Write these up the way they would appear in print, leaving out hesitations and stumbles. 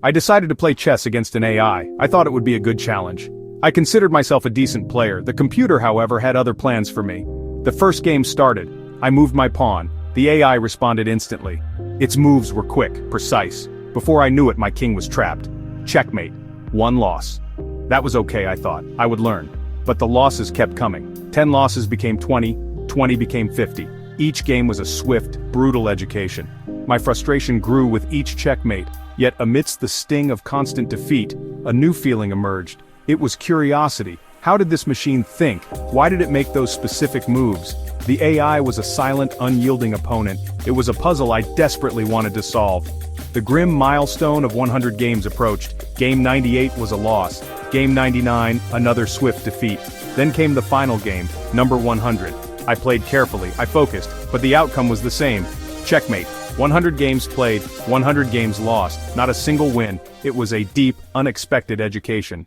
I decided to play chess against an AI. I thought it would be a good challenge. I considered myself a decent player. The computer, however, had other plans for me. The first game started. I moved my pawn. The AI responded instantly. Its moves were quick, precise. Before I knew it, my king was trapped. Checkmate. 1 loss. That was okay, I thought. I would learn. But the losses kept coming. 10 losses became 20, 20 became 50. Each game was a swift, brutal education. My frustration grew with each checkmate, yet amidst the sting of constant defeat, a new feeling emerged. It was curiosity. How did this machine think? Why did it make those specific moves? The AI was a silent, unyielding opponent. It was a puzzle I desperately wanted to solve. The grim milestone of 100 games approached. Game 98 was a loss. Game 99, another swift defeat. Then came the final game, number 100. I played carefully, I focused, but the outcome was the same. Checkmate. 100 games played, 100 games lost, not a single win. It was a deep, unexpected education.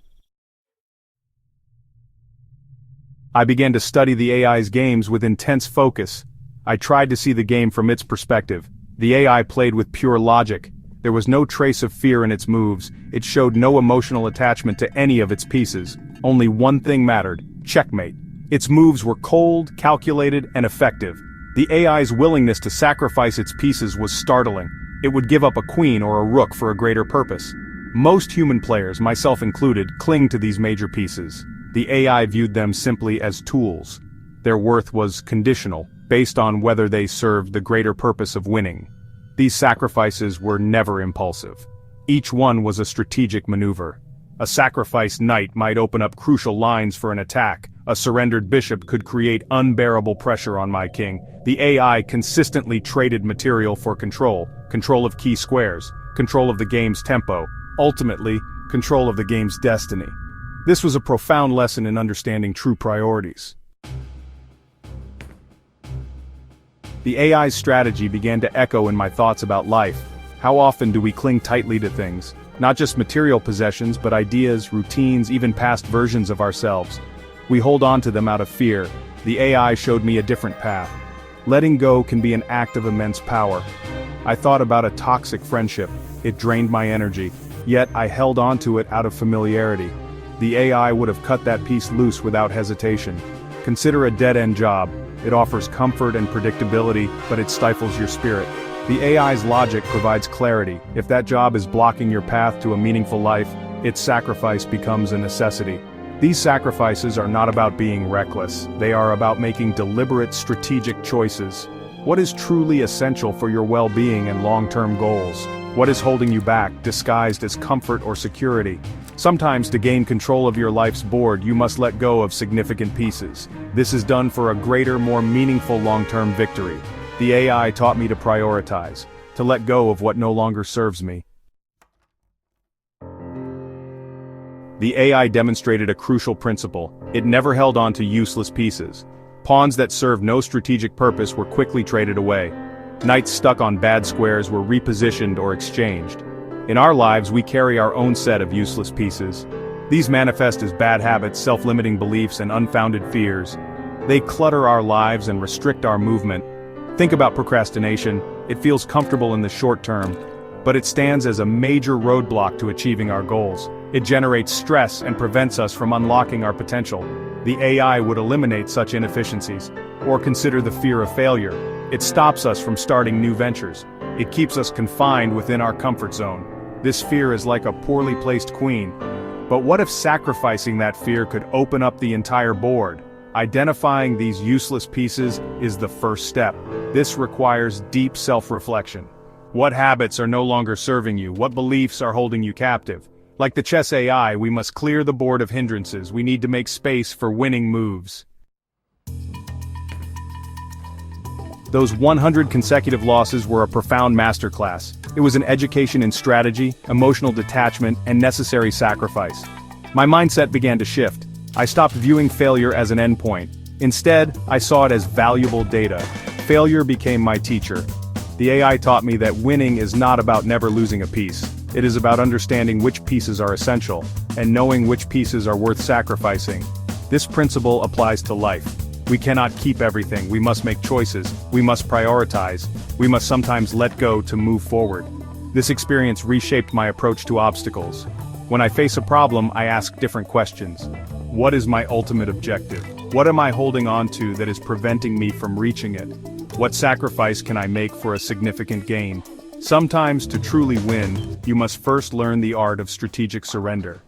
I began to study the AI's games with intense focus. I tried to see the game from its perspective. The AI played with pure logic. There was no trace of fear in its moves. It showed no emotional attachment to any of its pieces. Only one thing mattered: checkmate. Its moves were cold, calculated, and effective. The AI's willingness to sacrifice its pieces was startling. It would give up a queen or a rook for a greater purpose. Most human players, myself included, cling to these major pieces. The AI viewed them simply as tools. Their worth was conditional, based on whether they served the greater purpose of winning. These sacrifices were never impulsive. Each one was a strategic maneuver. A sacrificed knight might open up crucial lines for an attack. A surrendered bishop could create unbearable pressure on my king. The AI consistently traded material for control of key squares, control of the game's tempo, ultimately, control of the game's destiny. This was a profound lesson in understanding true priorities. The AI's strategy began to echo in my thoughts about life. How often do we cling tightly to things? Not just material possessions, but ideas, routines, even past versions of ourselves. We hold on to them out of fear. The AI showed me a different path. Letting go can be an act of immense power. I thought about a toxic friendship. It drained my energy. Yet I held on to it out of familiarity. The AI would have cut that piece loose without hesitation. Consider a dead-end job. It offers comfort and predictability, but it stifles your spirit. The AI's logic provides clarity. If that job is blocking your path to a meaningful life, its sacrifice becomes a necessity. These sacrifices are not about being reckless. They are about making deliberate, strategic choices. What is truly essential for your well-being and long-term goals? What is holding you back, disguised as comfort or security? Sometimes, to gain control of your life's board, you must let go of significant pieces. This is done for a greater, more meaningful long-term victory. The AI taught me to prioritize, to let go of what no longer serves me. The AI demonstrated a crucial principle. It never held on to useless pieces. Pawns that served no strategic purpose were quickly traded away. Knights stuck on bad squares were repositioned or exchanged. In our lives, we carry our own set of useless pieces. These manifest as bad habits, self-limiting beliefs, and unfounded fears. They clutter our lives and restrict our movement. Think about procrastination. It feels comfortable in the short term, but it stands as a major roadblock to achieving our goals. It generates stress and prevents us from unlocking our potential. The AI would eliminate such inefficiencies. Or consider the fear of failure. It stops us from starting new ventures. It keeps us confined within our comfort zone. This fear is like a poorly placed queen. But what if sacrificing that fear could open up the entire board? Identifying these useless pieces is the first step. This requires deep self-reflection. What habits are no longer serving you? What beliefs are holding you captive? Like the chess AI, we must clear the board of hindrances. We need to make space for winning moves. Those 100 consecutive losses were a profound masterclass. It was an education in strategy, emotional detachment, and necessary sacrifice. My mindset began to shift. I stopped viewing failure as an endpoint. Instead, I saw it as valuable data. Failure became my teacher. The AI taught me that winning is not about never losing a piece. It is about understanding which pieces are essential, and knowing which pieces are worth sacrificing. This principle applies to life. We cannot keep everything. We must make choices. We must prioritize. We must sometimes let go to move forward. This experience reshaped my approach to obstacles. When I face a problem, I ask different questions. What is my ultimate objective? What am I holding on to that is preventing me from reaching it? What sacrifice can I make for a significant gain? Sometimes, to truly win, you must first learn the art of strategic surrender.